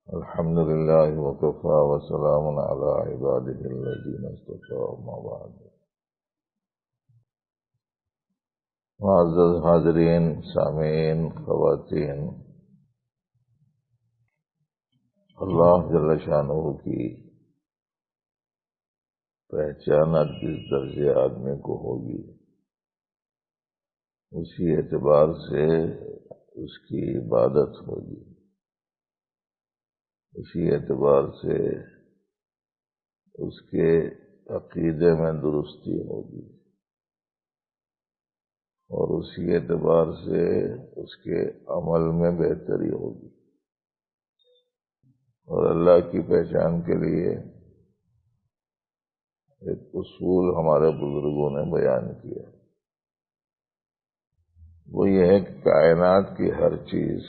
الحمد لله وكفى وسلام على عباده الذين اصطفى أما بعد. معزز حاضرین، سامعین، خواتین، اللہ جل شانہ کی پہچانت جس درجے آدمی کو ہوگی اسی اعتبار سے اس کی عبادت ہوگی، اسی اعتبار سے اس کے عقیدے میں درستی ہوگی اور اسی اعتبار سے اس کے عمل میں بہتری ہوگی۔ اور اللہ کی پہچان کے لیے ایک اصول ہمارے بزرگوں نے بیان کیا، وہ یہ ہے کہ کائنات کی ہر چیز،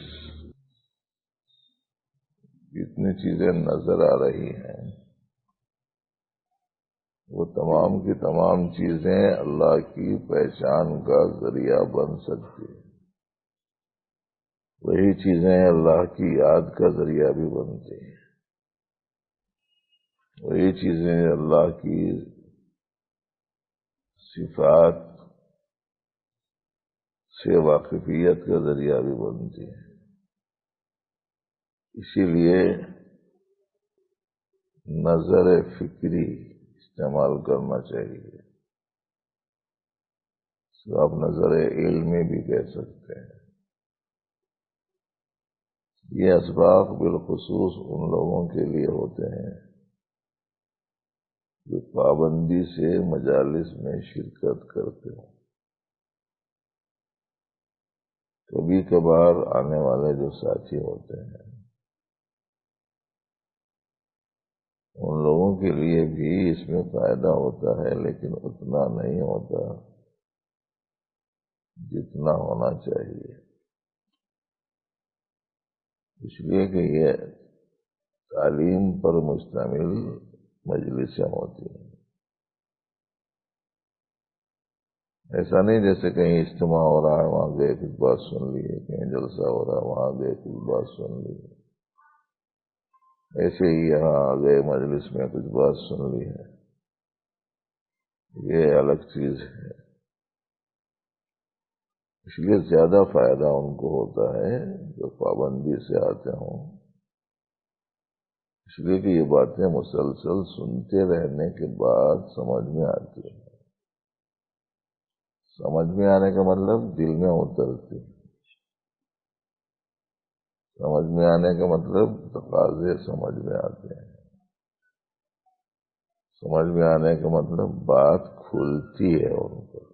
جتنی چیزیں نظر آ رہی ہیں وہ تمام کی تمام چیزیں اللہ کی پہچان کا ذریعہ بن سکتی ہیں۔ وہی چیزیں اللہ کی یاد کا ذریعہ بھی بنتی ہیں، وہی چیزیں اللہ کی صفات سے واقفیت کا ذریعہ بھی بنتی ہیں۔ اسی لیے نظر فکری استعمال کرنا چاہیے، اس کو آپ نظر علمی بھی کہہ سکتے ہیں۔ یہ اسباق بالخصوص ان لوگوں کے لیے ہوتے ہیں جو پابندی سے مجالس میں شرکت کرتے ہیں۔ کبھی کبھار آنے والے جو ساتھی ہوتے ہیں ان لوگوں کے لیے بھی اس میں فائدہ ہوتا ہے، لیکن اتنا نہیں ہوتا جتنا ہونا چاہیے، اس لیے کہ یہ تعلیم پر مشتمل مجلسیں ہوتی ہیں۔ ایسا نہیں جیسے کہیں اجتماع ہو رہا ہے وہاں گئے کچھ بات سن لی ہے، کہیں جلسہ ہو رہا ہے وہاں گئے کچھ بات سن لی ہے، ایسے ہی یہاں آ گئے مجلس میں کچھ بات سن لی ہے، یہ الگ چیز ہے۔ اس لیے زیادہ فائدہ ان کو ہوتا ہے جو پابندی سے آتے ہوں، اس لیے کہ یہ باتیں مسلسل سنتے رہنے کے بعد سمجھ میں آتی ہیں۔ سمجھ میں آنے کا مطلب دل میں اترتی، سمجھ میں آنے کا مطلب تقاضے سمجھ میں آتے ہیں، سمجھ میں آنے کا مطلب بات کھلتی ہے ان پر۔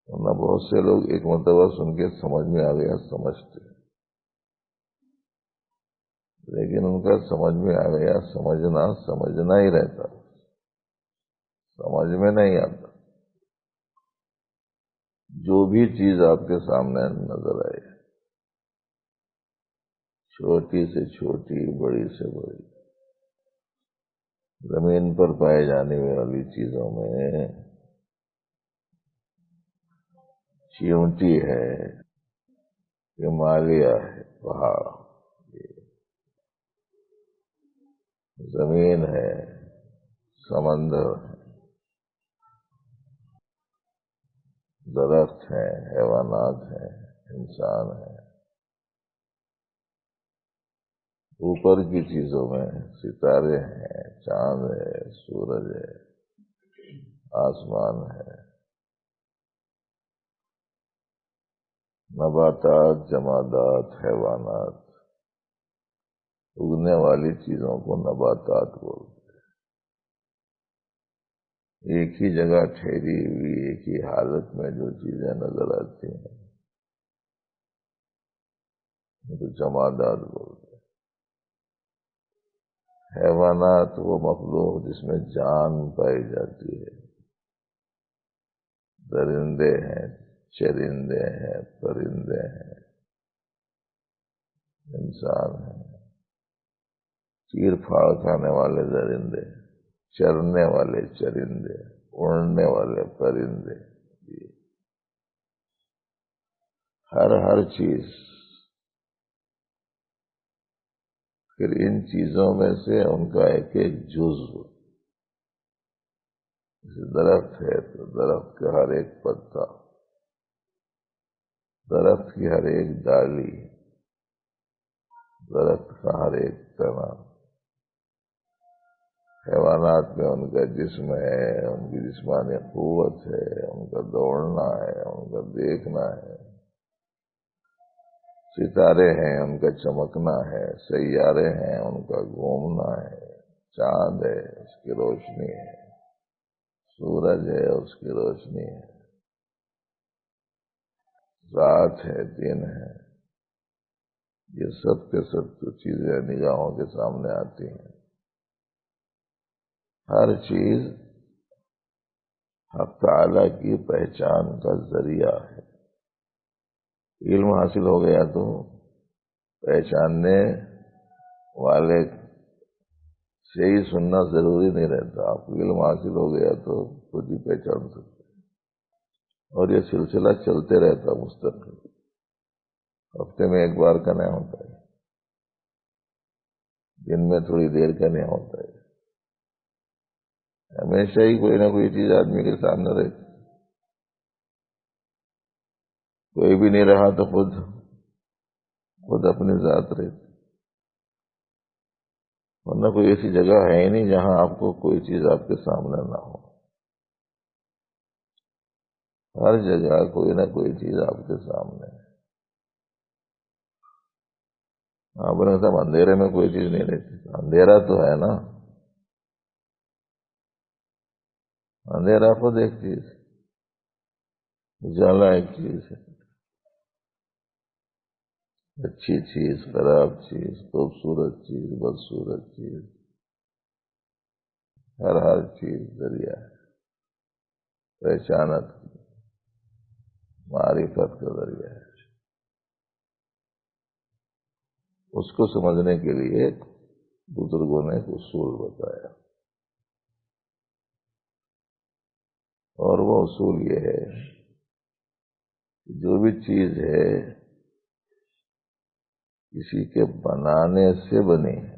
ورنہ بہت سے لوگ ایک مرتبہ سن کے سمجھ میں آ گیا سمجھتے، لیکن ان کا سمجھ میں آ گیا سمجھنا ہی رہتا، سمجھ میں نہیں آتا۔ جو بھی چیز آپ کے سامنے نظر آئے، چھوٹی سے چھوٹی، بڑی سے بڑی، زمین پر پائے جانے والی چیزوں میں چیونٹی ہے، ہمالیہ ہے، پہاڑ، زمین ہے، سمندر ہے، درخت ہیں، حیوانات ہیں، انسان ہیں۔ اوپر کی چیزوں میں ستارے ہیں، چاند ہے، سورج ہے، آسمان ہے، نباتات، جمادات، حیوانات، اگنے والی چیزوں کو نباتات بولتے ہیں۔ ایک ہی جگہ ٹھہری ہوئی، ایک ہی حالت میں جو چیزیں نظر آتی ہیں تو جمادات بولتے ہیں۔ حیوانات وہ مخلوق جس میں جان پائی جاتی ہے، درندے ہیں، چرندے ہیں، پرندے ہیں، انسان ہیں، چیر پھاڑ کھانے والے درندے، چرنے والے چرندے، اڑنے والے پرندے، ہر چیز پھر ان چیزوں میں سے ان کا ایک ایک جزو، جیسے درخت ہے تو درخت کا ہر ایک پتا، درخت کی ہر ایک ڈالی، درخت کا ہر ایک تنا، حیوانات میں ان کا جسم ہے، ان کی جسمانی قوت ہے، ان کا دوڑنا ہے، ان کا دیکھنا ہے، ستارے ہیں ان کا چمکنا ہے، سیارے ہیں ان کا گھومنا ہے، چاند ہے اس کی روشنی ہے، سورج ہے اس کی روشنی ہے، رات ہے دن ہے، یہ سب کے سب تو چیزیں نگاہوں کے سامنے آتی ہیں۔ ہر چیز حق تعالی کی پہچان کا ذریعہ ہے۔ علم حاصل ہو گیا تو پہچاننے والے سے ہی سننا ضروری نہیں رہتا، آپ کو علم حاصل ہو گیا تو خود ہی پہچان سکتے ہیں، اور یہ سلسلہ چلتے رہتا مستقل، ہفتے میں ایک بار کا نہیں ہوتا ہے، دن میں تھوڑی دیر کا نہیں ہوتا ہے، ہمیشہ ہی کوئی نہ کوئی چیز آدمی کے سامنے رہتی، کوئی بھی نہیں رہا تو خود اپنی ذات رہتی، ورنہ کوئی ایسی جگہ ہے ہی نہیں جہاں آپ کو کوئی چیز آپ کے سامنے نہ ہو، ہر جگہ کوئی نہ کوئی چیز آپ کے سامنے ہے۔ آپ نے صاحب اندھیرے میں کوئی چیز نہیں رہتی، اندھیرا تو ہے نا، اندھیرا خود ایک چیز، اجالا ایک چیز ہے، اچھی چیز، خراب چیز، خوبصورت چیز، بدصورت چیز، ہر چیز ذریعہ ہے پہچانت کی، معرفت کا ذریعہ ہے۔ اس کو سمجھنے کے لیے بزرگوں نے ایک اصول بتایا، اور وہ اصول یہ ہے کہ جو بھی چیز ہے کسی کے بنانے سے بنی ہے،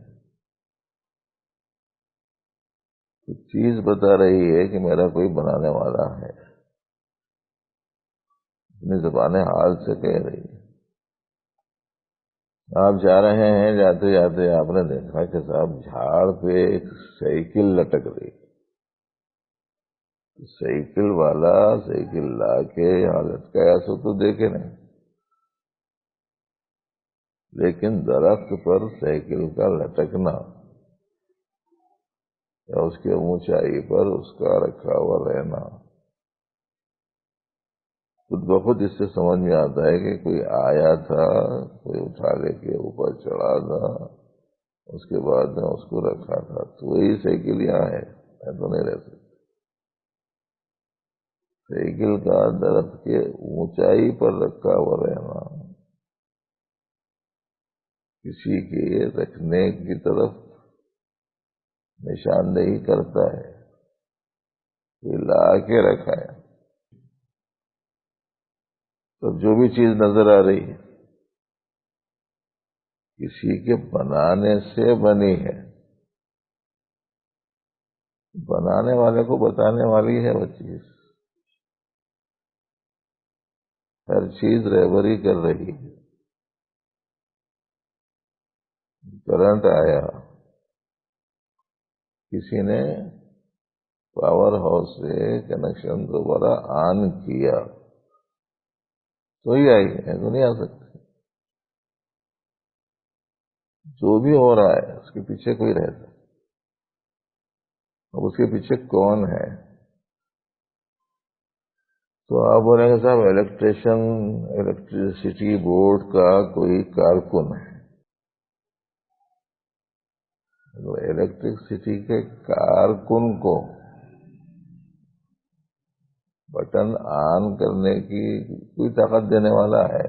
تو چیز بتا رہی ہے کہ میرا کوئی بنانے والا ہے، اپنی زبان حال سے کہہ رہی ہے۔ آپ جا رہے ہیں، جاتے جاتے آپ نے دیکھا کہ صاحب جھاڑ پہ ایک سائیکل لٹک رہی، سائیکل والا سائیکل لا کے یہاں لٹکایا سو تو دیکھے نہیں، لیکن درخت پر سائیکل کا لٹکنا یا اس کے اونچائی پر اس کا رکھا ہوا رہنا، خود بخود اس سے سمجھ میں آتا ہے کہ کوئی آیا تھا، کوئی اٹھا لے کے اوپر چڑھا تھا، اس کے بعد میں اس کو رکھا تھا، تو وہی سائیکل یہاں ہے، میں تو نہیں رہ سکتا۔ سائیکل کا درخت کے اونچائی پر رکھا ہوا رہنا کسی کے رکھنے کی طرف نشاندہی کرتا ہے، کوئی لا کے رکھا ہے۔ تو جو بھی چیز نظر آ رہی ہے کسی کے بنانے سے بنی ہے، بنانے والے کو بتانے والی ہے وہ چیز، ہر چیز رہبری کر رہی ہے۔ کرنٹ آیا، کسی نے پاور ہاؤس سے کنیکشن دوبارہ آن کیا تو ہی آئی ہے، تو نہیں آ سکتی۔ جو بھی ہو رہا ہے اس کے پیچھے کوئی رہتا، اب اس کے پیچھے کون ہے؟ تو آپ بولیں گے صاحب الیکٹریسٹی بورڈ کا کوئی کارکن ہے، تو الیکٹرسٹی کے کارکن کو بٹن آن کرنے کی کوئی طاقت دینے والا ہے،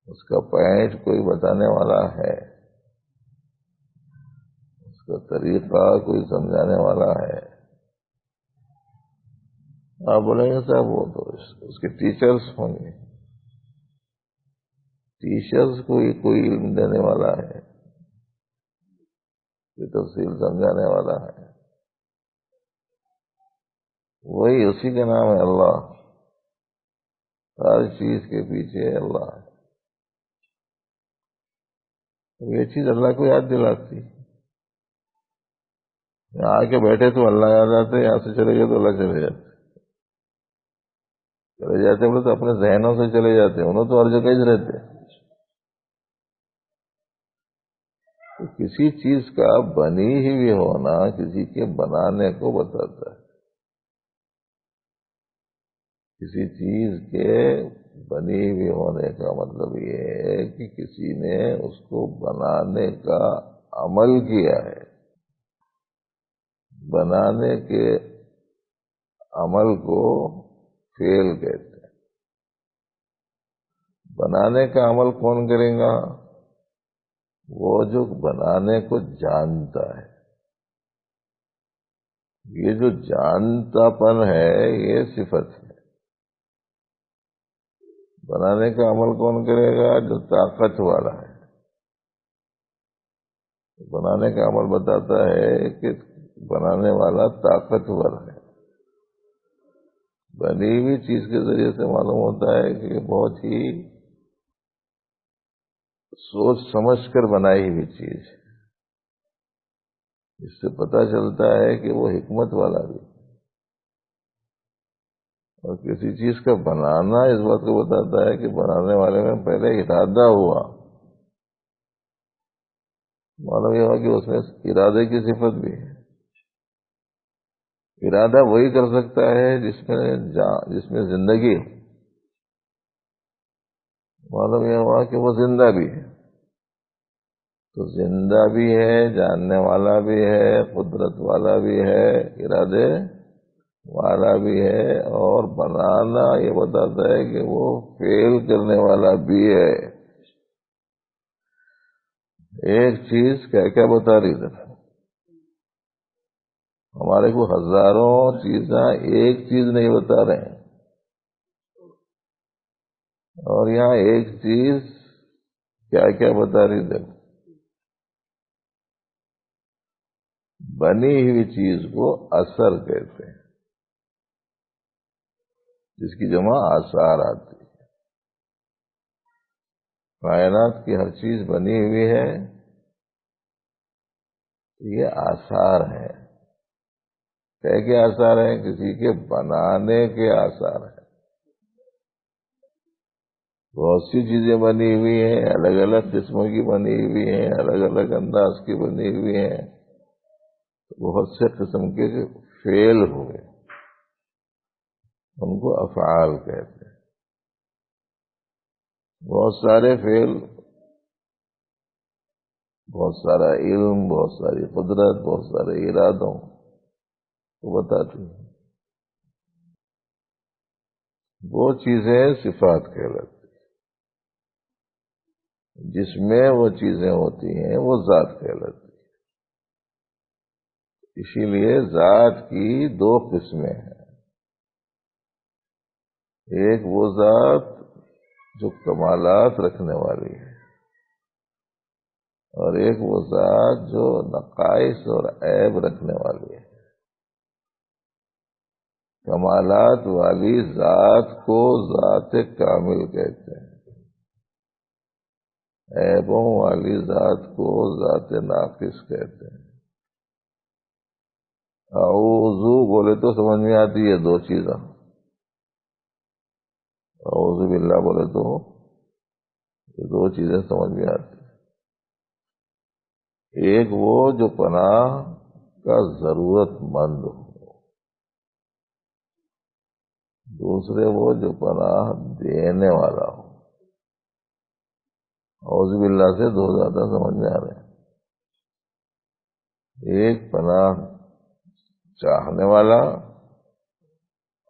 اس کا پوائنٹ کوئی بتانے والا ہے، اس کا طریقہ کوئی سمجھانے والا ہے۔ آپ بولیں گے صاحب وہ تو اس کے ٹیچرز ہوں گے، ٹیچرز کو ہی کوئی علم دینے والا ہے، کوئی تفصیل سمجھانے والا ہے، وہی اسی کا نام ہے اللہ. ہر چیز کے پیچھے اللہ ہے. یہ چیز اللہ کو یاد دلاتی. یہاں آ کے بیٹھے تو اللہ یاد آتے، یہاں سے چلے گئے تو اللہ چلے جاتے. چلے جاتے بولے تو اپنے ذہنوں سے چلے جاتے، انہوں تو ہر جگہ ہی رہتے. تو کسی چیز کا بنی ہوئی ہونا کسی کے بنانے کو بتاتا ہے. کسی چیز کے بنی ہوئی ہونے کا مطلب یہ ہے کہ کسی نے اس کو بنانے کا عمل کیا ہے. بنانے کے عمل کو فعل کہتے ہیں. بنانے کا عمل کون کرے گا؟ وہ جو بنانے کو جانتا ہے. یہ جو جانتا پن ہے یہ صفت ہے. بنانے کا عمل کون کرے گا؟ جو طاقت والا ہے. بنانے کا عمل بتاتا ہے کہ بنانے والا طاقتور ہے. بنی ہوئی چیز کے ذریعے سے معلوم ہوتا ہے کہ بہت ہی سوچ سمجھ کر بنائی ہوئی چیز ہے. اس سے پتہ چلتا ہے کہ وہ حکمت والا بھی. اور کسی چیز کا بنانا اس بات کو بتاتا ہے کہ بنانے والے میں پہلے ارادہ ہوا. معلوم یہ ہوا کہ اس میں ارادے کی صفت بھی ہے. ارادہ وہی کر سکتا ہے جس میں زندگی ہے. معلوم یہ ہوا کہ وہ زندہ بھی ہے. تو زندہ بھی ہے، جاننے والا بھی ہے، قدرت والا بھی ہے، ارادے والا بھی ہے، اور بنانا یہ بتاتا ہے کہ وہ فعل کرنے والا بھی ہے. ایک چیز کیا کیا بتا رہی تھی؟ ہمارے کو ہزاروں چیزیں ایک چیز نہیں بتا رہے ہیں. اور یہاں ایک چیز کیا کیا بتا رہی تھی؟ بنی ہوئی چیز کو اثر کہتے ہیں، جس کی جمع آثار آتی ہے. کائنات کی ہر چیز بنی ہوئی ہے، یہ آثار ہیں. کیا آثار ہیں؟ کسی کے بنانے کے آثار ہیں. بہت سی چیزیں بنی ہوئی ہیں، الگ الگ قسموں کی بنی ہوئی ہیں، الگ الگ انداز کی بنی ہوئی ہیں. بہت سے قسم کے فعل ہوئے، ان کو افعال کہتے ہیں. بہت سارے فعل، بہت سارا علم، بہت ساری قدرت، بہت سارے ارادوں کو بتاتی ہیں. وہ چیزیں صفات کہلاتی ہیں. جس میں وہ چیزیں ہوتی ہیں وہ ذات کہلاتی ہے. اسی لیے ذات کی دو قسمیں ہیں. ایک وہ ذات جو کمالات رکھنے والی ہے، اور ایک وہ ذات جو نقائص اور عیب رکھنے والی ہے. کمالات والی ذات کو ذات کامل کہتے ہیں. عیبوں والی ذات کو ذات ناقص کہتے ہیں. اعوذ بولے تو سمجھ میں آتی ہے دو چیزیں. اعوذ باللہ بولے تو یہ دو چیزیں سمجھ میں آتی ہیں. ایک وہ جو پناہ کا ضرورت مند ہو، دوسرے وہ جو پناہ دینے والا ہو. اعوذ باللہ سے دو زیادہ سمجھ میں آ رہے ہیں. ایک پناہ چاہنے والا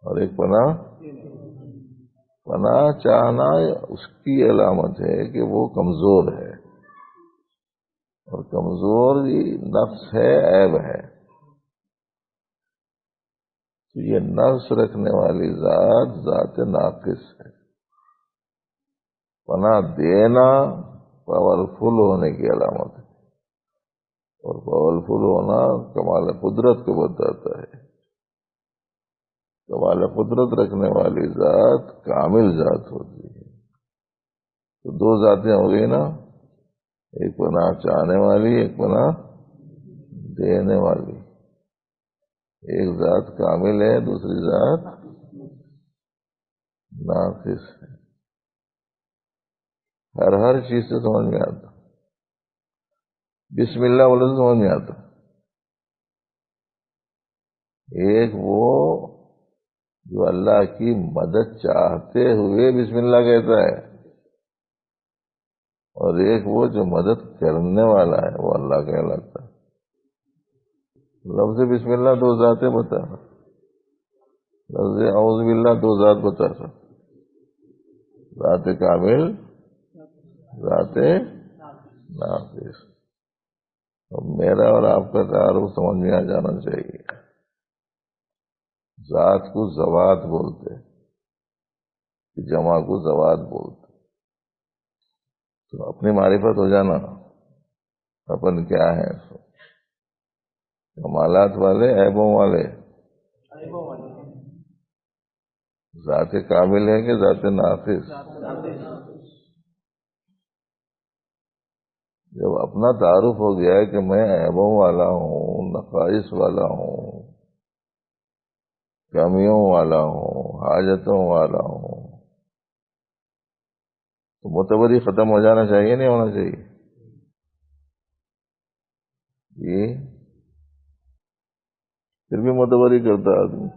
اور ایک پناہ چاہنا اس کی علامت ہے کہ وہ کمزور ہے، اور کمزور ہی نفس ہے، عیب ہے. تو یہ نفس رکھنے والی ذات ذات ناقص ہے. پناہ دینا پاورفل ہونے کی علامت ہے، اور پاورفل ہونا کمال قدرت کو بتاتا ہے۔ کمال قدرت رکھنے والی ذات کامل ذات ہوتی ہے۔ تو دو ذاتیں ہو گئی نا، ایک پناہ چاہنے والی، ایک پناہ دینے والی۔ ایک ذات کامل ہے، دوسری ذات ناقص ہے۔ ہر چیز سے سمجھ میں آتا، بسم اللہ بولے تو سمجھ میں آتا۔ ایک وہ جو اللہ کی مدد چاہتے ہوئے بسم اللہ کہتا ہے، اور ایک وہ جو مدد کرنے والا ہے، وہ اللہ کہلاتا ہے۔ لفظ بسم اللہ دو ذاتیں بتا، لفظ اعوذ باللہ دو ذات بتا، ذات کامل، ذات ناقص۔ اب میرا اور آپ کا تعارف سمجھ میں آ جانا چاہیے۔ ذات کو ذوات بولتے، جمع کو ذوات بولتے۔ تو اپنی معرفت ہو جانا اپن کیا ہے، کمالات والے، عیبوں والے، ذات کامل ہے کہ ذات ناقص؟ جب اپنا تعارف ہو گیا ہے کہ میں عیبوں والا ہوں، نقائص والا ہوں، کمیوں والا ہوں، حاجتوں والا ہوں، تو معتبری ختم ہو جانا چاہیے، نہیں ہونا چاہیے؟ یہ پھر بھی معتبری کرتا آدمی،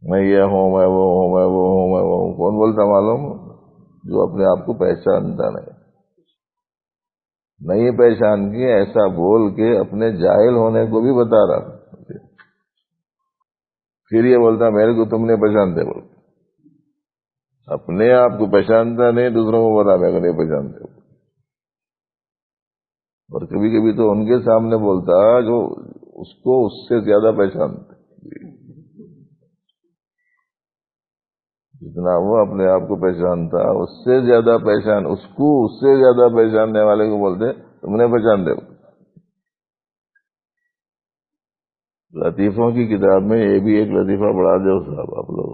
میں یہ ہوں، میں وہ ہوں، میں وہ ہوں، میں وہ ہوں۔ کون بولتا معلوم؟ جو اپنے آپ کو پہچانتا نہیں پہچان کے ایسا بول کے اپنے جاہل ہونے کو بھی بتا رہا، پھر یہ بولتا میرے کو تم نہیں پہچانتے، بول اپنے آپ کو پہچانتا نہیں، دوسروں کو بتا میرے کو نہیں پہچانتے۔ اور کبھی کبھی تو ان کے سامنے بولتا جو اس کو اس سے زیادہ پہچانتے، جتنا وہ اپنے آپ کو پہچانتا اس سے زیادہ پہچان، اس کو اس سے زیادہ پہچاننے والے کو بولتے تم نے پہچانتے۔ لطیفوں کی کتاب میں یہ بھی ایک لطیفہ پڑھا دو صاحب آپ لوگ،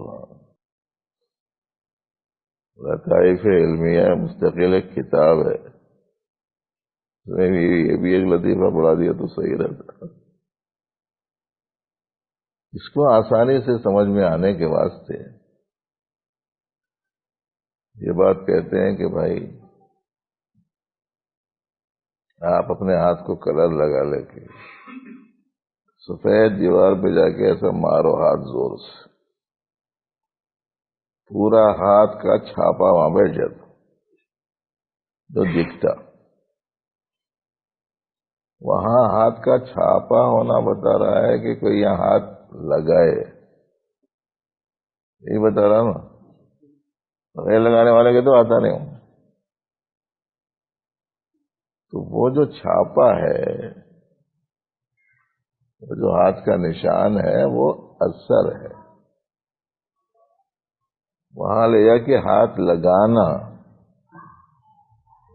لطائف علمیہ مستقل ایک کتاب ہے، اس میں بھی یہ بھی ایک لطیفہ پڑھا دیا تو صحیح رہتا۔ اس کو آسانی سے سمجھ میں آنے کے واسطے یہ بات کہتے ہیں کہ بھائی آپ اپنے ہاتھ کو کلر لگا لے کے سفید دیوار پہ جا کے ایسا مارو ہاتھ زور سے، پورا ہاتھ کا چھاپا وہاں بیٹھ جاتا جو دکھتا۔ وہاں ہاتھ کا چھاپا ہونا بتا رہا ہے کہ کوئی یہاں ہاتھ لگائے، یہی بتا رہا نا، غیر لگانے والے کے تو آتا نہیں ہوں۔ تو وہ جو چھاپا ہے، وہ جو ہاتھ کا نشان ہے، وہ اثر ہے۔ وہاں لے جا کے ہاتھ لگانا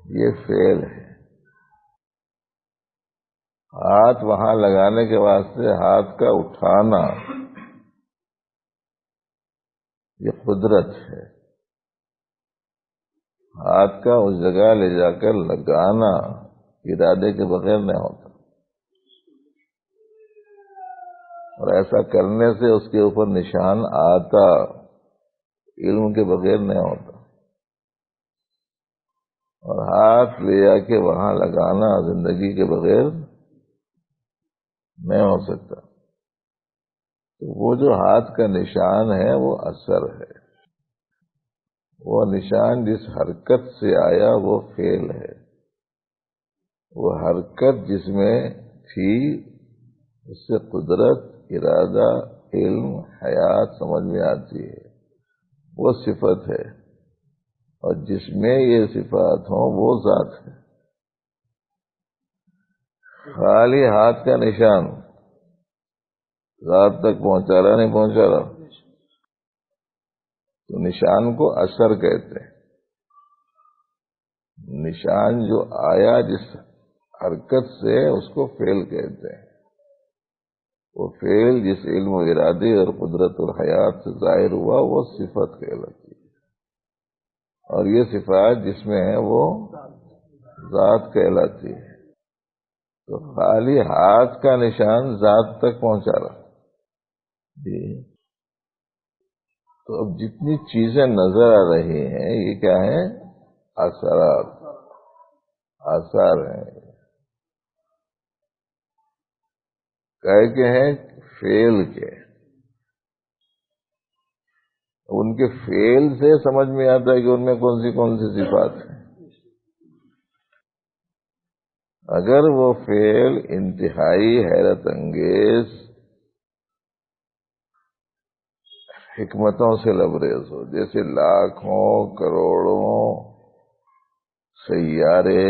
یہ فعل ہے۔ ہاتھ وہاں لگانے کے واسطے ہاتھ کا اٹھانا یہ قدرت ہے۔ ہاتھ کا اس جگہ لے جا کر لگانا ارادے کے بغیر نہیں ہوتا، اور ایسا کرنے سے اس کے اوپر نشان آتا علم کے بغیر نہیں ہوتا۔ اور ہاتھ لے جا کے وہاں لگانا زندگی کے بغیر نہیں ہو سکتا۔ تو وہ جو ہاتھ کا نشان ہے وہ اثر ہے، وہ نشان جس حرکت سے آیا وہ فعل ہے، وہ حرکت جس میں تھی اس سے قدرت، ارادہ، علم، حیات سمجھ میں آتی ہے، وہ صفت ہے، اور جس میں یہ صفات ہوں وہ ذات ہے۔ خالی ہاتھ کا نشان ذات تک پہنچا رہا نہیں پہنچا رہا، تو نشان کو اثر کہتے ہیں۔ نشان جو آیا جس حرکت سے اس کو فعل کہتے ہیں. وہ فعل جس علم و ارادے اور قدرت اور حیات سے ظاہر ہوا وہ صفت کہلاتی ہے. اور یہ صفات جس میں ہے وہ ذات کہلاتی ہے. تو خالی ہاتھ کا نشان ذات تک پہنچا رہا جی. تو اب جتنی چیزیں نظر آ رہی ہیں یہ کیا ہیں؟ اثرات، آثار ہیں. کہ ہیں فعل کے. ان کے فعل سے سمجھ میں آتا ہے کہ ان میں کون سی صفات ہیں. اگر وہ فعل انتہائی حیرت انگیز حکمتوں سے لبریز ہو، جیسے لاکھوں کروڑوں سیارے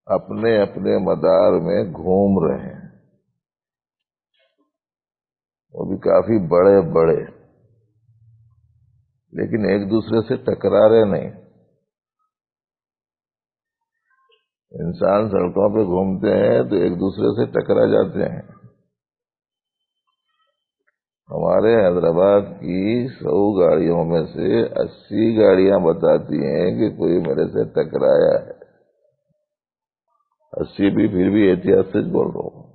اپنے اپنے مدار میں گھوم رہے ہیں، وہ بھی کافی بڑے بڑے، لیکن ایک دوسرے سے ٹکرا رہے نہیں. انسان سڑکوں پہ گھومتے ہیں تو ایک دوسرے سے ٹکرا جاتے ہیں. ہمارے حیدرآباد کی 100 گاڑیوں میں سے 80 گاڑیاں بتاتی ہیں کہ کوئی میرے سے ٹکرایا ہے. 80 بھی پھر بھی احتیاط سے بول رہا ہوں.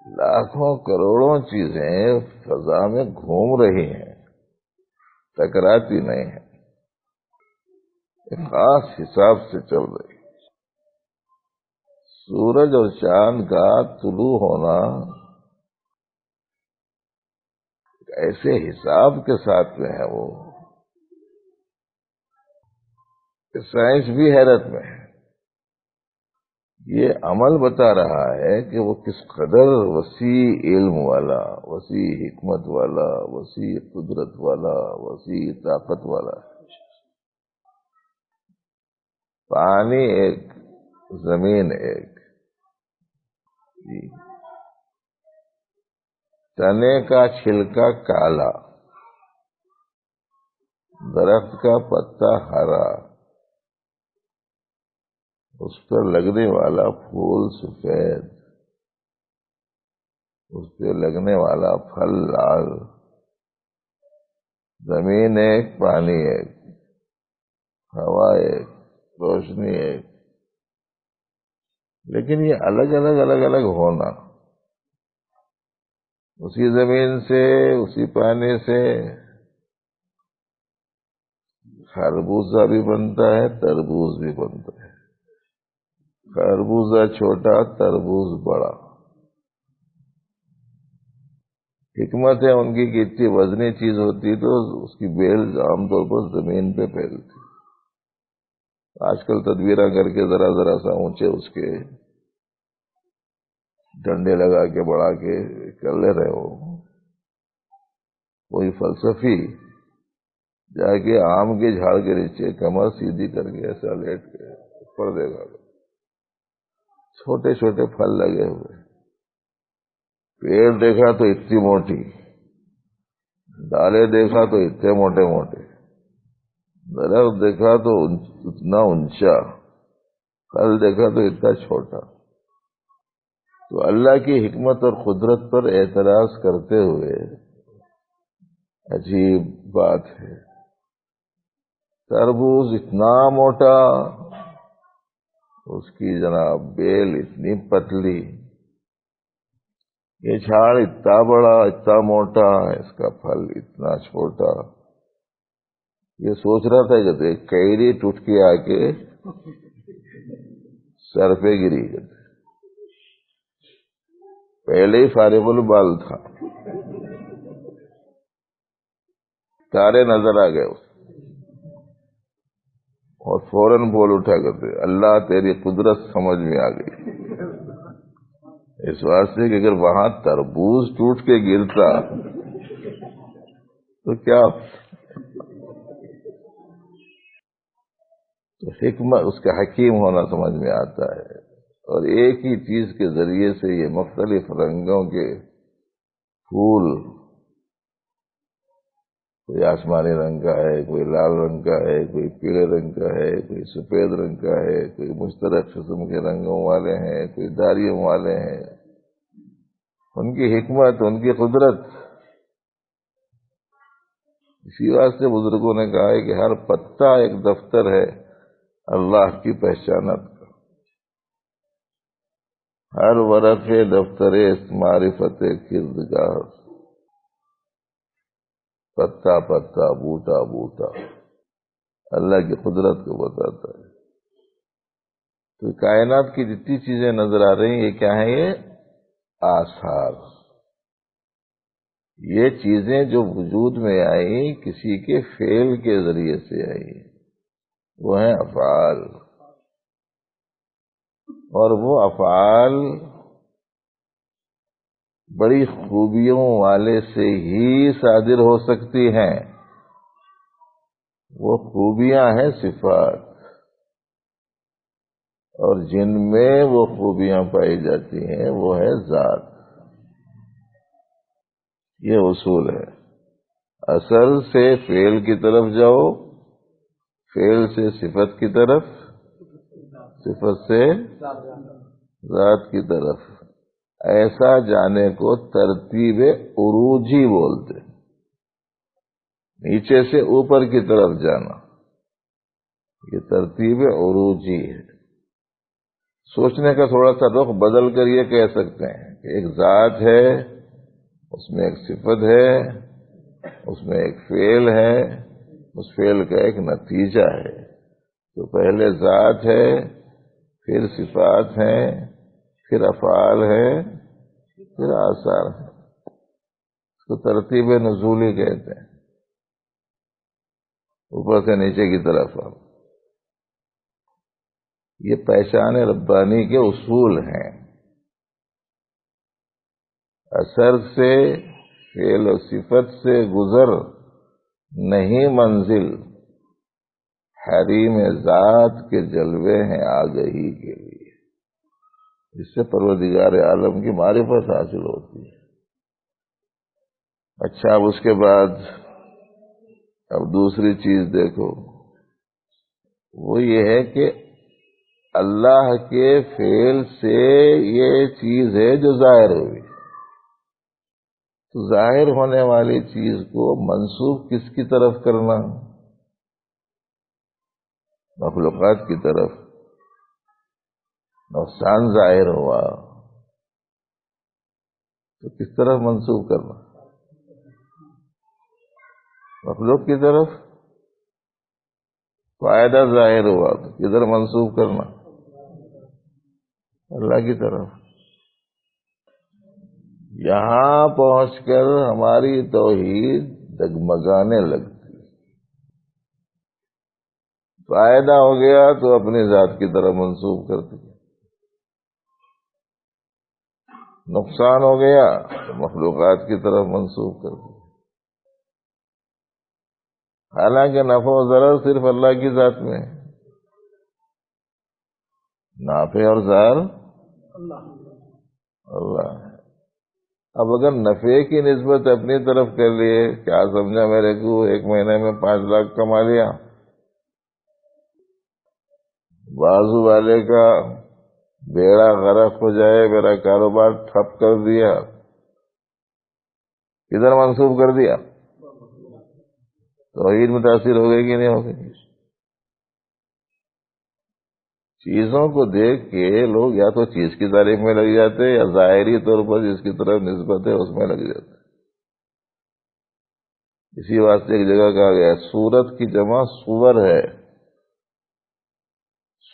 لاکھوں کروڑوں چیزیں فضا میں گھوم رہی ہیں، ٹکراتی نہیں ہیں، ایک خاص حساب سے چل رہی. سورج اور چاند کا طلوع ہونا ایسے حساب کے ساتھ میں ہے وہ کہ سائنس بھی حیرت میں ہے. یہ عمل بتا رہا ہے کہ وہ کس قدر وسیع علم والا، وسیع حکمت والا، وسیع قدرت والا، وسیع طاقت والا. پانی ایک، زمین ایک جی. تنے کا چھلکا کالا، درخت کا پتا ہرا، اس پر لگنے والا پھول سفید، اس پہ لگنے والا پھل لال. زمین ایک، پانی ایک، ہوا ایک، روشنی ایک، لیکن یہ الگ الگ الگ الگ ہونا. اسی زمین سے، اسی پانی سے خربوزہ بھی بنتا ہے، تربوز بھی بنتا ہے. خربوزہ چھوٹا، تربوز بڑا. حکمت ہے ان کی کہ اتنی وزنی چیز ہوتی تو اس کی بیل عام طور پر زمین پہ پھیلتی. آج کل تدبیریں کر کے ذرا ذرا سا اونچے اس کے ڈنڈے لگا کے بڑھا کے کر لے رہے ہو. کوئی فلسفی جا کے آم کے جھاڑ کے نیچے کمر سیدھی کر کے ایسا لیٹ کے پڑ دے گا. چھوٹے چھوٹے پھل لگے ہوئے، پیڑ دیکھا تو اتنی موٹی، ڈالے دیکھا تو اتنے موٹے موٹے، درخت دیکھا تو اتنا اونچا، پھل دیکھا تو اتنا چھوٹا. تو اللہ کی حکمت اور قدرت پر اعتراض کرتے ہوئے عجیب بات ہے، تربوز اتنا موٹا، اس کی جناب بیل اتنی پتلی، یہ جھاڑ اتنا بڑا، اتنا موٹا، اس کا پھل اتنا چھوٹا. یہ سوچ رہا تھا کہ کیری ٹوٹ کے آ کے سر پہ گری. پہلے ہی فارغ البال تھا، تارے نظر آ گئے اور فوراً بول اٹھا کرتے اللہ تیری قدرت سمجھ میں آ گئی. اس واسطے کہ اگر وہاں تربوز ٹوٹ کے گرتا تو کیا. تو حکمت، اس کا حکیم ہونا سمجھ میں آتا ہے. اور ایک ہی چیز کے ذریعے سے یہ مختلف رنگوں کے پھول کوئی آسمانی رنگ کا ہے، کوئی لال رنگ کا ہے، کوئی پیلے رنگ کا ہے، کوئی سفید رنگ کا ہے، کوئی مشترک قسم کے رنگوں والے ہیں، کوئی داڑیوں والے ہیں. ان کی حکمت، ان کی قدرت. اسی واسطے بزرگوں نے کہا ہے کہ ہر پتا ایک دفتر ہے اللہ کی پہچانت کا. ہر ورق دفتر معرفت کردگار. پتا پتا، بوٹا بوٹا اللہ کی قدرت کو بتاتا ہے. تو کائنات کی جتنی چیزیں نظر آ رہی ہیں یہ کیا ہیں؟ یہ آثار. یہ چیزیں جو وجود میں آئی کسی کے فعل کے ذریعے سے آئی، وہ ہیں افعال. اور وہ افعال بڑی خوبیوں والے سے ہی صادر ہو سکتی ہیں. وہ خوبیاں ہیں صفات، اور جن میں وہ خوبیاں پائی جاتی ہیں وہ ہے ذات. یہ اصول ہے. اصل سے فعل کی طرف جاؤ، فعل سے صفت کی طرف، صفت سے ذات کی طرف. ایسا جانے کو ترتیب عروجی بولتے. نیچے سے اوپر کی طرف جانا، یہ ترتیب عروجی ہے. سوچنے کا تھوڑا سا رخ بدل کر یہ کہہ سکتے ہیں کہ ایک ذات ہے، اس میں ایک صفت ہے، اس میں ایک فعل ہے، اس فعل کا ایک نتیجہ ہے. تو پہلے ذات ہے، پھر صفات ہیں، پھر افعال ہے، پھر آثار ہے. اس کو ترتیب نزولی کہتے ہیں، اوپر سے نیچے کی طرف. یہ پہچان ربانی کے اصول ہیں. اثر سے، فعل و صفت سے گزر نہیں منزل، حریم ذات کے جلوے ہیں آگہی کے لیے. اس سے پروردگار عالم کی معرفت حاصل ہوتی ہے. اچھا، اب اس کے بعد اب دوسری چیز دیکھو، وہ یہ ہے کہ اللہ کے فعل سے یہ چیز ہے جو ظاہر ہوئی. تو ظاہر ہونے والی چیز کو منسوب کس کی طرف کرنا؟ مخلوقات کی طرف. نقصان ظاہر ہوا تو کس طرف منسوب کرنا؟ مخلوق کی طرف. فائدہ ظاہر ہوا تو کدھر منسوب کرنا؟ اللہ کی طرف. یہاں پہنچ کر ہماری توحید ڈگمگانے لگتی. فائدہ ہو گیا تو اپنی ذات کی طرف منسوب کرتی، نقصان ہو گیا تو مخلوقات کی طرف منسوب کرتی. حالانکہ نفع و ضرر صرف اللہ کی ذات میں ہے. نافع اور ضرر اللہ ہے. اب اگر نفع کی نسبت اپنی طرف کر لیے، کیا سمجھا میرے کو 1 مہینے میں 5 لاکھ کما لیا، بازو والے کا بیڑا غرق ہو جائے، میرا کاروبار ٹھپ کر دیا، کدھر منسوب کر دیا؟ توحید متاثر ہو گئی کہ نہیں ہو گئی؟ چیزوں کو دیکھ کے لوگ یا تو چیز کی تعریف میں لگ جاتے یا ظاہری طور پر جس کی طرف نسبت ہے اس میں لگ جاتے. اسی واسطے ایک جگہ کہا گیا ہے سورت کی جمع سور ہے.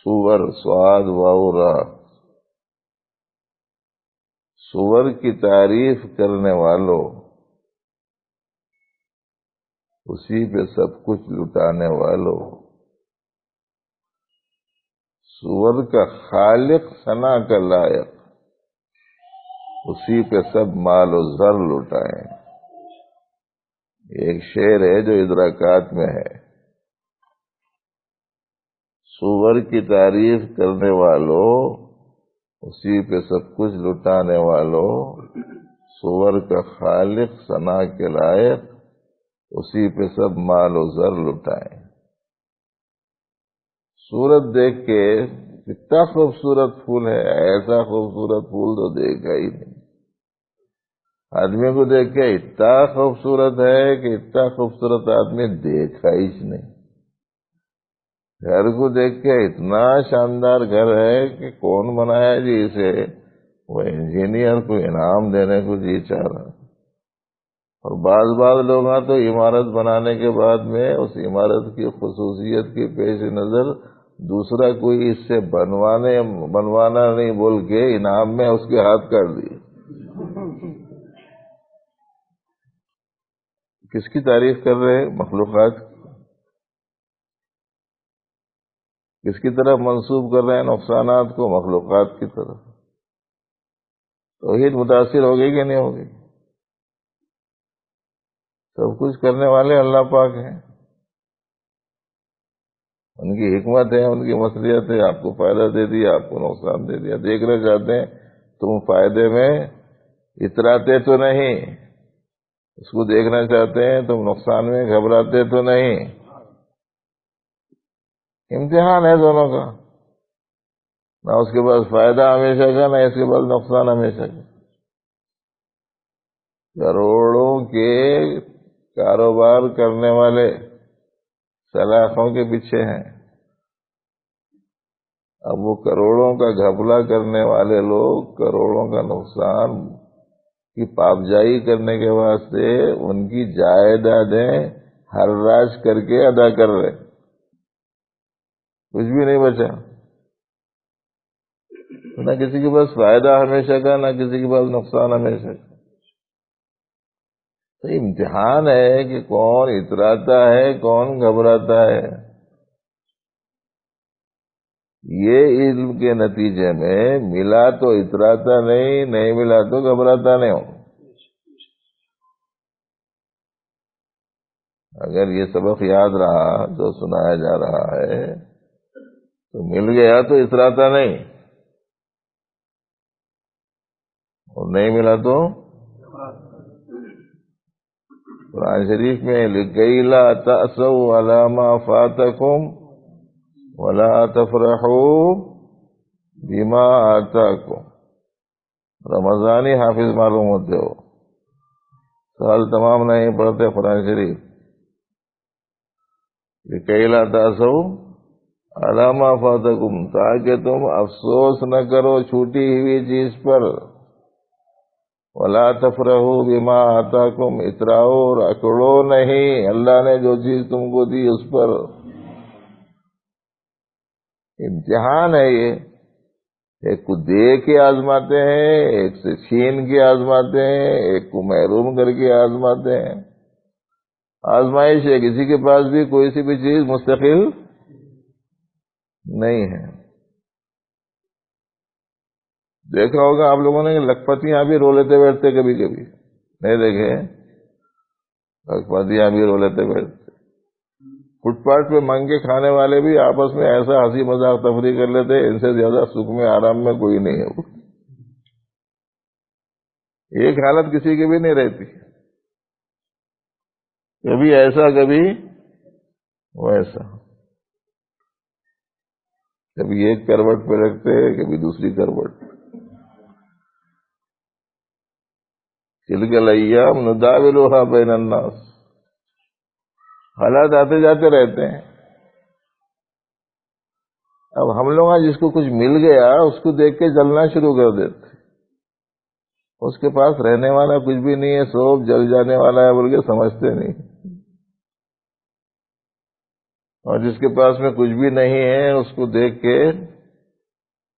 سور، سواد واو را. سور کی تعریف کرنے والوں، اسی پہ سب کچھ لٹانے والوں. سور کا خالق ثنا کا لائق، اسی پہ سب مال و زر لٹائیں. ایک شعر ہے جو ادراکات میں ہے. سور کی تعریف کرنے والوں، اسی پہ سب کچھ لٹانے والوں. سور کا خالق ثنا کے لائق، اسی پہ سب مال و زر لٹائیں۔ صورت دیکھ کے کتنا خوبصورت پھول ہے، ایسا خوبصورت پھول تو دیکھا ہی نہیں۔ آدمی کو دیکھ کے اتنا خوبصورت ہے کہ اتنا خوبصورت آدمی دیکھا ہی نہیں۔ گھر کو دیکھ کے اتنا شاندار گھر ہے کہ کون بنایا جی اسے، وہ انجینئر کو انعام دینے کو جی چاہ رہا۔ اور بعض لوگ تو عمارت بنانے کے بعد میں اس عمارت کی خصوصیت کے پیش نظر دوسرا کوئی اس سے بنوانا نہیں بول کے انعام میں اس کے ہاتھ کاٹ دیے۔ کس کی تعریف کر رہے ہیں؟ مخلوقات کس کی طرف منسوب کر رہے ہیں نقصانات کو؟ مخلوقات کی طرف۔ توحید متاثر ہوگی کہ نہیں ہوگی؟ سب کچھ کرنے والے اللہ پاک ہیں، ان کی حکمت ہے، ان کی مصلحت ہے، آپ کو فائدہ دے دیا، آپ کو نقصان دے دیا۔ دیکھنا چاہتے ہیں تم فائدے میں اتراتے تو نہیں، اس کو دیکھنا چاہتے ہیں تم نقصان میں گھبراتے تو نہیں۔ امتحان ہے دونوں کا، نہ اس کے پاس فائدہ ہمیشہ کا، نہ اس کے پاس نقصان ہمیشہ کا۔ کروڑوں کے کاروبار کرنے والے سلاخوں کے پیچھے ہیں، اب وہ کروڑوں کا گھپلہ کرنے والے لوگ کروڑوں کا نقصان کی پابجائی کرنے کے واسطے ان کی جائیدادیں ہر راج کر کے ادا کر رہے، کچھ بھی نہیں بچا، نہ کسی کے پاس فائدہ ہمیشہ کا، نہ کسی کے پاس نقصان ہمیشہ کا۔ تو امتحان ہے کہ کون اتراتا ہے، کون گھبراتا ہے۔ یہ علم کے نتیجے میں ملا تو اتراتا نہیں، نہیں ملا تو گھبراتا نہیں ہو۔ اگر یہ سبق یاد رہا جو سنایا جا رہا ہے تو مل گیا تو اتراتا نہیں، اور نہیں ملا تو قرآن شریف میں لِكَيْ لَا تَأْسَوْا عَلَىٰ مَا فَاتَكُمْ وَلَا تَفْرَحُوا بِمَا آتَاكُمْ۔ رمضانی حافظ معلوم ہوتے ہو، سال تمام نہیں پڑھتے قرآن شریف۔ لِكَيْ لَا تَأْسَوْا عَلَىٰ مَا فَاتَكُمْ، تاکہ تم افسوس نہ کرو چھوٹی ہوئی چیز پر۔ وَلَا تَفْرَحُوا بِمَا آتَاكُمْ، اتراؤ اور اکڑو نہیں اللہ نے جو چیز تم کو دی اس پر۔ امتحان ہے یہ، ایک کو دے کے آزماتے ہیں، ایک سے چھین کے آزماتے ہیں، ایک کو محروم کر کے آزماتے ہیں۔ آزمائش ہے، کسی کے پاس بھی کوئی سی بھی چیز مستقل نہیں ہے۔ دیکھا ہوگا آپ لوگوں نے کہ لکھپتیاں بھی رو لیتے بیٹھتے، کبھی کبھی نہیں دیکھے؟ لکھپتیاں بھی رو لیتے بیٹھتے۔ فٹ پاتھ پہ منگے کھانے والے بھی آپس میں ایسا ہنسی مذاق تفریح کر لیتے، ان سے زیادہ سکھ میں آرام میں کوئی نہیں ہے۔ ایک حالت کسی کی بھی نہیں رہتی، کبھی ایسا کبھی ویسا، کبھی ایک کروٹ پہ رکھتے کبھی دوسری کروٹ۔ تلک الایام نداولها بین الناس، حالات آتے جاتے رہتے ہیں۔ اب ہم لوگ جس کو کچھ مل گیا اس کو دیکھ کے جلنا شروع کر دیتے، اس کے پاس رہنے والا کچھ بھی نہیں ہے، سب جل جانے والا ہے بول کے سمجھتے نہیں، اور جس کے پاس میں کچھ بھی نہیں ہے اس کو دیکھ کے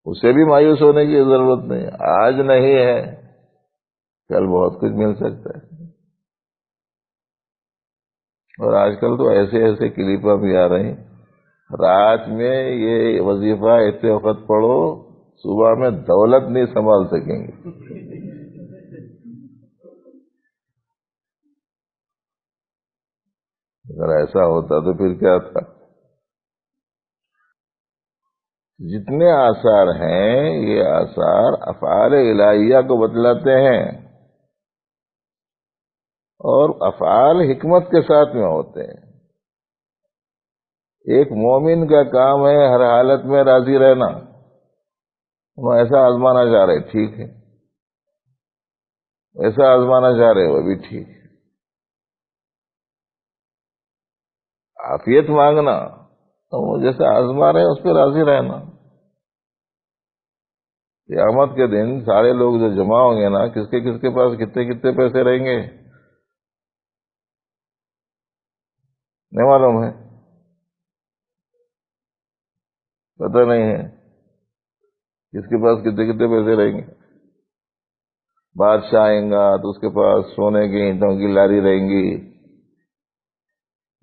اسے بھی مایوس ہونے کی ضرورت نہیں، آج نہیں ہے کل بہت کچھ مل سکتا ہے۔ اور آج کل تو ایسے ایسے کلپاں بھی آ رہی ہیں، رات میں یہ وظیفہ اتنے وقت پڑھو صبح میں دولت نہیں سنبھال سکیں گے۔ اگر ایسا ہوتا تو پھر کیا تھا؟ جتنے آثار ہیں یہ آثار افعال الہیہ کو بتلاتے ہیں۔ اور افعال حکمت کے ساتھ میں ہوتے ہیں. ایک مومن کا کام ہے ہر حالت میں راضی رہنا. وہ ایسا آزمانا چاہ رہے ٹھیک ہے، ایسا آزمانا چاہ رہے وہ بھی ٹھیک ہے. عافیت مانگنا تو وہ جیسے آزما رہے اس پہ راضی رہنا. قیامت کے دن سارے لوگ جو جمع ہوں گے نا، کس کے پاس کتنے کتنے پیسے رہیں گے نہیں معلوم ہے، پتہ نہیں ہے کس کے پاس کتنے کتنے پیسے رہیں گے. بادشاہ آئیں گا تو اس کے پاس سونے کی اینٹوں کی لاری رہیں گی.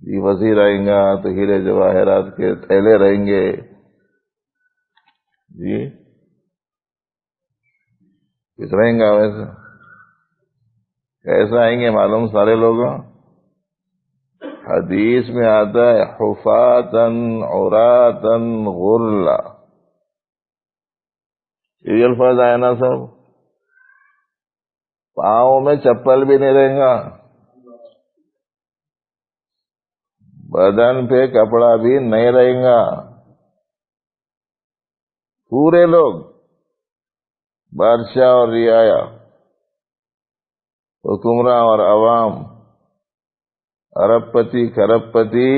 جی وزیر آئیں گا تو ہیرے جواہرات کے تھیلے رہیں گے. جی کس رہیں گا ویسے؟ کیسے آئیں گے معلوم سارے لوگ؟ حدیث میں آتا ہے حفاتن عراتن غرلا. یہ الفاظ آیا نا سب. پاؤں میں چپل بھی نہیں رہیں گا، بدن پہ کپڑا بھی نہیں رہیں گا. پورے لوگ، بادشاہ اور رعایا، حکمراں اور عوام، ارب پتی کھرب پتی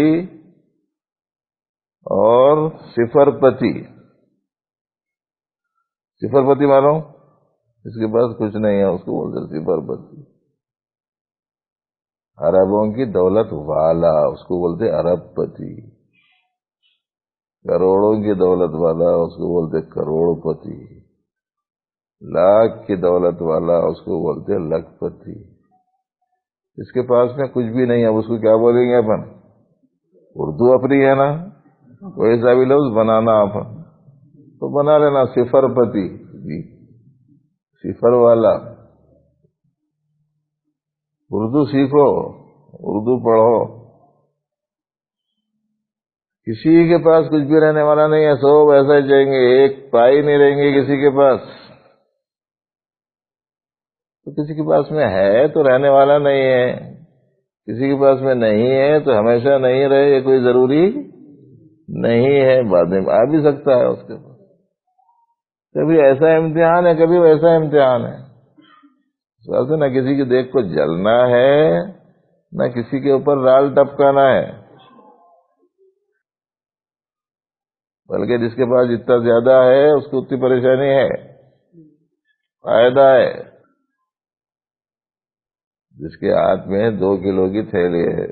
اور صفر پتی. صفر پتی معلوم؟ اس کے پاس کچھ نہیں ہے اس کو بولتے صفر پتی. اربوں کی دولت والا اس کو بولتے ارب پتی. کروڑوں کی دولت والا اس کو بولتے کروڑ پتی. لاکھ کی دولت والا اس کو بولتے لکھ پتی. اس کے پاس میں کچھ بھی نہیں ہے اس کو کیا بولیں گے اپن؟ اردو اپنی ہے نا، کوئی سا بھی لفظ بنانا اپن تو بنا لینا صفر پتی. جی صفر والا. اردو سیکھو، اردو پڑھو. کسی کے پاس کچھ بھی رہنے والا نہیں ہے، سب ایسا ہی چاہیں گے. ایک پائی نہیں رہیں گے کسی کے پاس. تو کسی کے پاس میں ہے تو رہنے والا نہیں ہے، کسی کے پاس میں نہیں ہے تو ہمیشہ نہیں رہے یہ کوئی ضروری نہیں ہے. بعد میں آ بھی سکتا ہے اس کے پاس. کبھی ایسا امتحان ہے کبھی ویسا امتحان ہے. اس واسطے نہ کسی کی دیکھ کو جلنا ہے نہ کسی کے اوپر رال ٹپکانا ہے، بلکہ جس کے پاس جتنا زیادہ ہے اس کو اتنی پریشانی ہے، فائدہ ہے. جس کے ہاتھ میں 2 کلو کی تھیلی ہے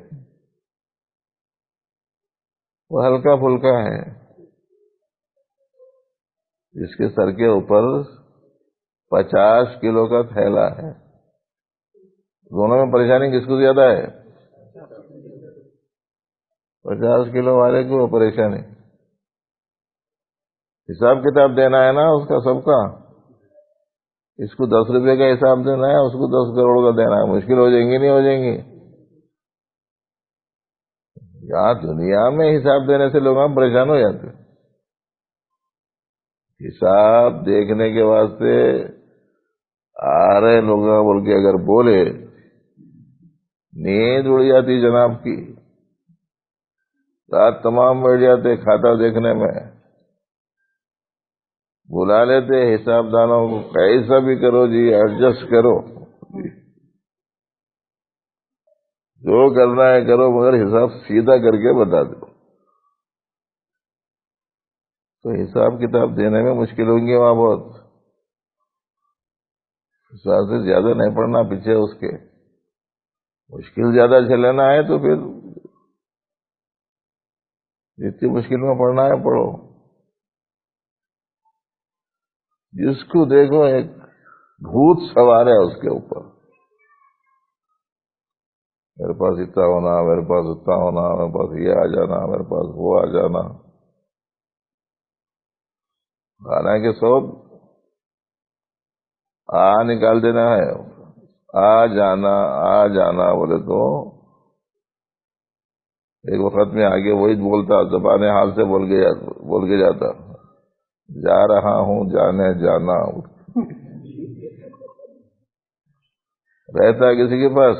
وہ ہلکا پھلکا ہے. جس کے سر کے اوپر 50 کلو کا تھیلا ہے، دونوں میں پریشانی کس کو زیادہ ہے؟ 50 کلو والے کو پریشانی. حساب کتاب دینا ہے نا اس کا سب کا. اس کو 10 روپے کا حساب دینا ہے، اس کو 10 کروڑ کا دینا ہے. مشکل ہو جائیں گی نہیں ہو جائیں گی؟ یہاں دنیا میں حساب دینے سے لوگ ہم پریشان ہو جاتے ہیں. حساب دیکھنے کے واسطے آ رہے لوگ بول کے اگر بولے نیند اڑ جاتی جناب کی. رات تمام بیٹھ جاتے کھاتا دیکھنے میں. بلا لیتے حساب دانوں کو، کیسا بھی کرو جی ایڈجسٹ کرو، جو کرنا ہے کرو مگر حساب سیدھا کر کے بتا دو. تو حساب کتاب دینے میں مشکل ہوں گی وہاں بہت. حساب سے زیادہ نہیں پڑھنا پیچھے اس کے. مشکل زیادہ چلانا ہے تو پھر جتنی مشکل میں پڑھنا ہے پڑھو. جس کو دیکھو ایک بھوت سوار ہے اس کے اوپر. میرے پاس اتنا ہونا، میرے پاس اتنا ہونا، میرے پاس یہ آ جانا، میرے پاس وہ آ جانا. حالانکہ سب نکال دینا ہے. آ جانا آ جانا بولے تو ایک وقت میں آگے وہی بولتا، زبان حال سے بول کے جاتا، جا رہا ہوں جانے جانا. رہتا کسی کے پاس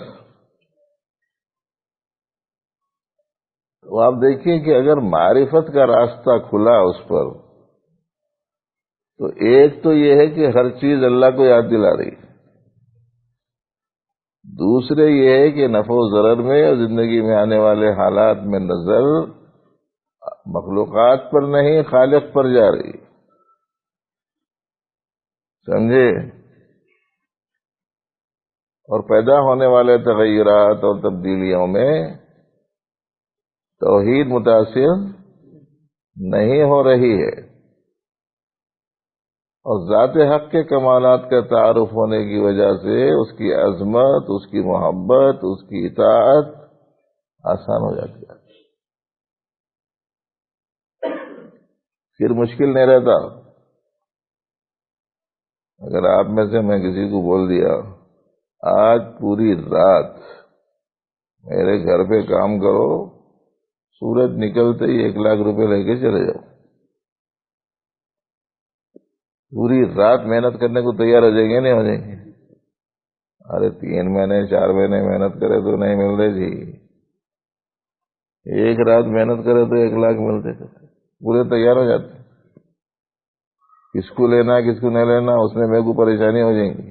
تو آپ دیکھیے کہ اگر معرفت کا راستہ کھلا اس پر، تو ایک تو یہ ہے کہ ہر چیز اللہ کو یاد دلا رہی، دوسرے یہ ہے کہ نفع و ضرر میں اور زندگی میں آنے والے حالات میں نظر مخلوقات پر نہیں خالق پر جا رہی، سمجھے؟ اور پیدا ہونے والے تغیرات اور تبدیلیوں میں توحید متاثر نہیں ہو رہی ہے، اور ذات حق کے کمالات کا تعارف ہونے کی وجہ سے اس کی عظمت، اس کی محبت، اس کی اطاعت آسان ہو جاتی ہے، پھر مشکل نہیں رہتا۔ اگر آپ میں سے میں کسی کو بول دیا آج پوری رات میرے گھر پہ کام کرو، سورج نکلتے ہی 1,00,000 روپے لے کے چلے جاؤ، پوری رات محنت کرنے کو تیار ہو جائیں گے نہیں ہو جائیں گے؟ ارے 3 مہینے 4 مہینے محنت کرے تو نہیں مل رہے جی، ایک رات محنت کرے تو 1,00,000 ملتے، پورے تیار ہو جاتے۔ کس کو لینا ہے کس کو نہیں لینا اس میں میرے کو پریشانی ہو جائیں گی،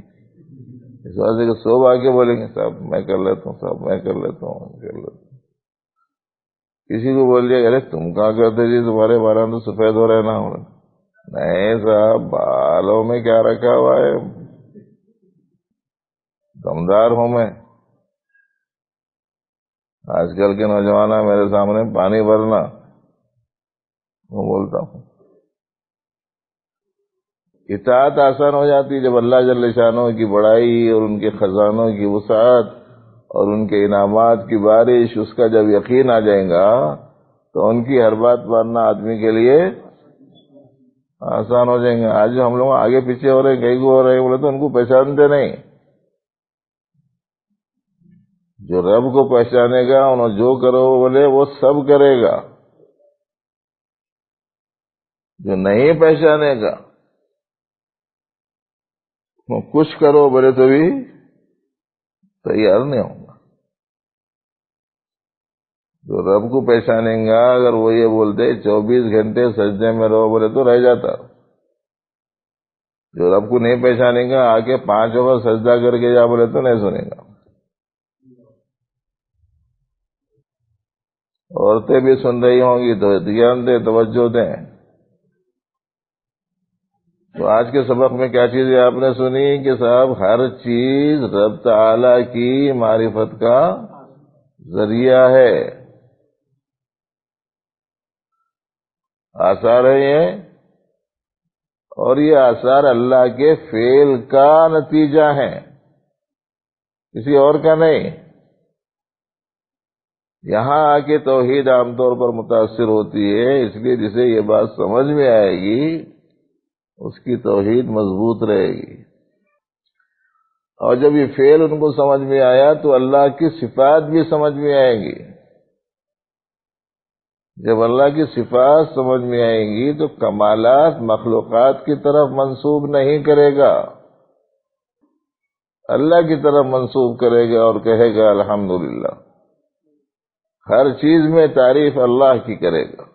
اس وجہ سے سو آ کے بولیں گے صاحب میں کر لیتا ہوں، صاحب میں کر لیتا ہوں، کر لیتا ہوں۔ کسی کو بول دیا ارے تم کہاں کرتے جی، تمہارے بارہ تو سفید ہو رہے نا، نہیں صاحب بالوں میں کیا رکھا ہوا ہے، دمدار ہوں میں۔ آج کل کے نوجوان میرے سامنے پانی بھرنا، میں بولتا ہوں اطاعت آسان ہو جاتی ہے جب اللہ جل شانہ کی بڑائی اور ان کے خزانوں کی وسعت اور ان کے انعامات کی بارش، اس کا جب یقین آ جائے گا تو ان کی ہر بات ماننا آدمی کے لیے آسان ہو جائیں گے۔ آج جو ہم لوگ آگے پیچھے ہو رہے ہیں، کہیں کو ہو رہے ہیں، بولے تو ان کو پہچانتے نہیں۔ جو رب کو پہچانے گا انہوں جو کرو بولے وہ سب کرے گا، جو نہیں پہچانے گا وہ کچھ کرو بولے تو بھی تیار نہیں ہوں گا۔ جو رب کو پہچانیں گا اگر وہ یہ بولتے 24 گھنٹے سجدے میں رہو بولے تو رہ جاتا، جو رب کو نہیں پہچانیں گا آ کے 5 وقت سجدہ کر کے جا بولے تو نہیں سنے گا۔ عورتیں بھی سن رہی ہوں گی تو دھیان دیں، توجہ دیں۔ تو آج کے سبق میں کیا چیزیں آپ نے سنی کہ صاحب ہر چیز رب تعالی کی معرفت کا ذریعہ ہے، آثار ہے یہ، اور یہ آثار اللہ کے فعل کا نتیجہ ہے، کسی اور کا نہیں۔ یہاں آ کے توحید عام طور پر متاثر ہوتی ہے، اس لیے جسے یہ بات سمجھ میں آئے گی اس کی توحید مضبوط رہے گی، اور جب یہ فعل ان کو سمجھ میں آیا تو اللہ کی صفات بھی سمجھ میں آئیں گی۔ جب اللہ کی صفات سمجھ میں آئیں گی تو کمالات مخلوقات کی طرف منسوب نہیں کرے گا، اللہ کی طرف منسوب کرے گا اور کہے گا الحمدللہ، ہر چیز میں تعریف اللہ کی کرے گا۔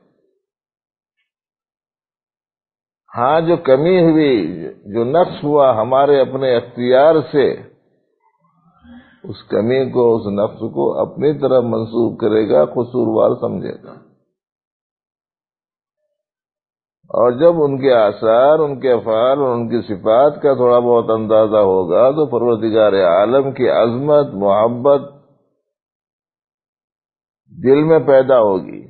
ہاں جو کمی ہوئی، جو نقص ہوا ہمارے اپنے اختیار سے، اس کمی کو، اس نقص کو اپنی طرف منسوب کرے گا، قصوروار سمجھے گا، اور جب ان کے آثار، ان کے افعال اور ان کی صفات کا تھوڑا بہت اندازہ ہوگا تو پروردگار عالم کی عظمت، محبت دل میں پیدا ہوگی،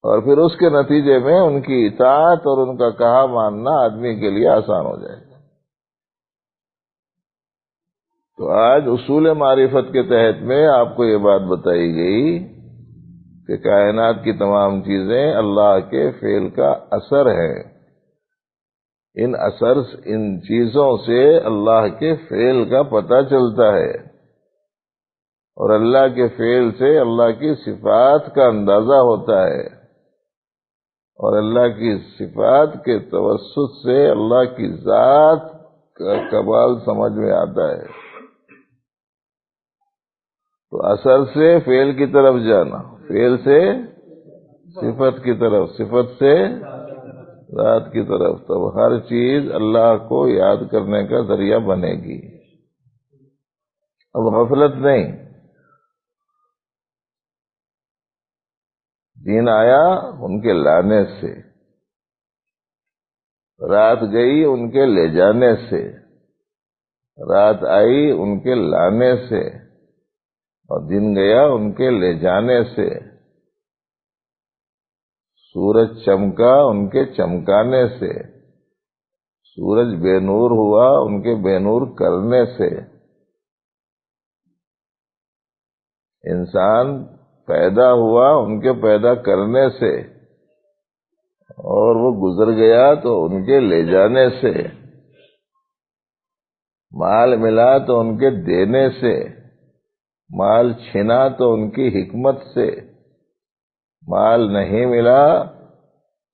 اور پھر اس کے نتیجے میں ان کی اطاعت اور ان کا کہا ماننا آدمی کے لیے آسان ہو جائے گا۔ تو آج اصول معرفت کے تحت میں آپ کو یہ بات بتائی گئی کہ کائنات کی تمام چیزیں اللہ کے فعل کا اثر ہے، ان چیزوں سے اللہ کے فعل کا پتہ چلتا ہے، اور اللہ کے فعل سے اللہ کی صفات کا اندازہ ہوتا ہے، اور اللہ کی صفات کے توسط سے اللہ کی ذات کا کمال سمجھ میں آتا ہے۔ تو اثر سے فعل کی طرف جانا، فعل سے صفت کی طرف، صفت سے ذات کی طرف، تب ہر چیز اللہ کو یاد کرنے کا ذریعہ بنے گی۔ اب غفلت نہیں، دین آیا ان کے لانے سے، رات گئی ان کے لے جانے سے، رات آئی ان کے لانے سے، اور دن گیا ان کے لے جانے سے، سورج چمکا ان کے چمکانے سے، سورج بے نور ہوا ان کے بے نور کرنے سے، انسان پیدا ہوا ان کے پیدا کرنے سے، اور وہ گزر گیا تو ان کے لے جانے سے، مال ملا تو ان کے دینے سے، مال چھنا تو ان کی حکمت سے، مال نہیں ملا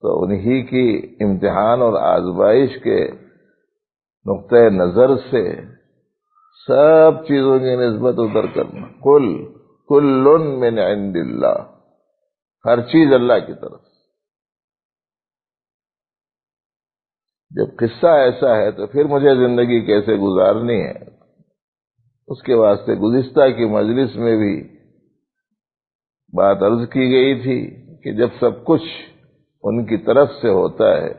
تو انہی کی امتحان اور آزمائش کے نقطۂ نظر سے، سب چیزوں کی نسبت ادھر کرنا، کل من عند اللہ، ہر چیز اللہ کی طرف۔ جب قصہ ایسا ہے تو پھر مجھے زندگی کیسے گزارنی ہے، اس کے واسطے گزشتہ کی مجلس میں بھی بات عرض کی گئی تھی کہ جب سب کچھ ان کی طرف سے ہوتا ہے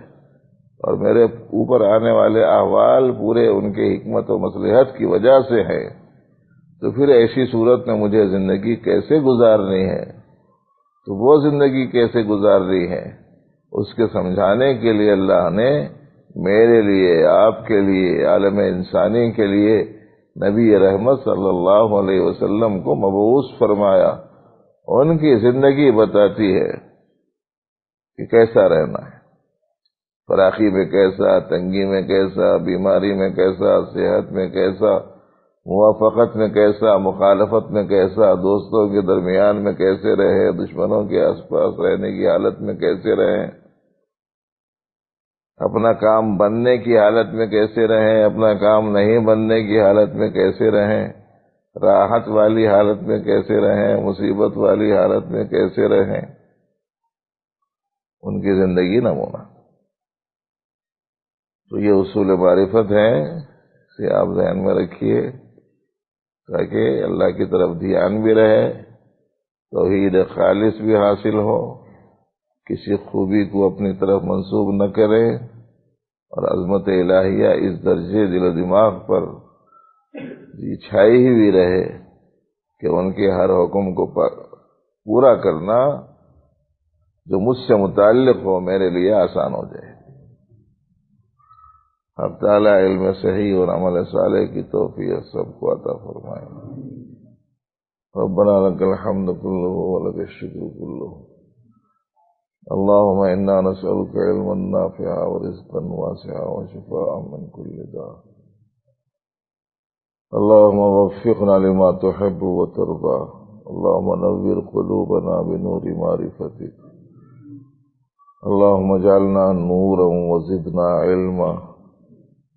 اور میرے اوپر آنے والے احوال پورے ان کے حکمت و مصلحت کی وجہ سے ہیں، تو پھر ایسی صورت میں مجھے زندگی کیسے گزارنی ہے، تو وہ زندگی کیسے گزارنی ہے، اس کے سمجھانے کے لیے اللہ نے میرے لیے، آپ کے لیے، عالم انسانی کے لیے نبی رحمت صلی اللہ علیہ وسلم کو مبعوث فرمایا۔ ان کی زندگی بتاتی ہے کہ کیسا رہنا ہے، فراخی میں کیسا، تنگی میں کیسا، بیماری میں کیسا، صحت میں کیسا، موافقت میں کیسا، مخالفت میں کیسا، دوستوں کے درمیان میں کیسے رہے، دشمنوں کے آس پاس رہنے کی حالت میں کیسے رہیں، اپنا کام بننے کی حالت میں کیسے رہیں، اپنا کام نہیں بننے کی حالت میں کیسے رہیں، راحت والی حالت میں کیسے رہیں، مصیبت والی حالت میں کیسے رہیں، ان کی زندگی نمونہ۔ تو یہ اصول معرفت ہیں، اسے آپ ذہن میں رکھیے تاکہ اللہ کی طرف دھیان بھی رہے، توحید خالص بھی حاصل ہو، کسی خوبی کو اپنی طرف منسوب نہ کرے، اور عظمت الہیہ اس درجے دل و دماغ پر چھائی ہوئی رہے کہ ان کے ہر حکم کو پورا کرنا جو مجھ سے متعلق ہو میرے لیے آسان ہو جائے۔ حق تعالی علم صحیح اور عمل صالح کی توفیق سب کو عطا فرمائے۔ ربنا لك الحمد كله ولك الشكر كله، اللهم إنا نسألك علما نافعا ورزقا واسعا وشفاء من كل داء، اللهم وفقنا لما تحب وترضى، اللهم نور قلوبنا بنور معرفتك، اللهم اجعلنا نورا وزدنا علما،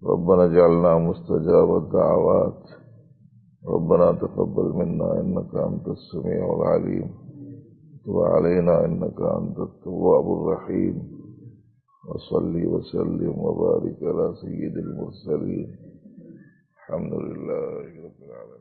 ربنا اجعلنا مستجاب الدعوات، ربنا تقبل منا إنك أنت السميع العليم، تب علينا إنك أنت التواب الرحيم، وصلي وسلم وبارك على سيد المرسلين، الحمد لله رب العالمين۔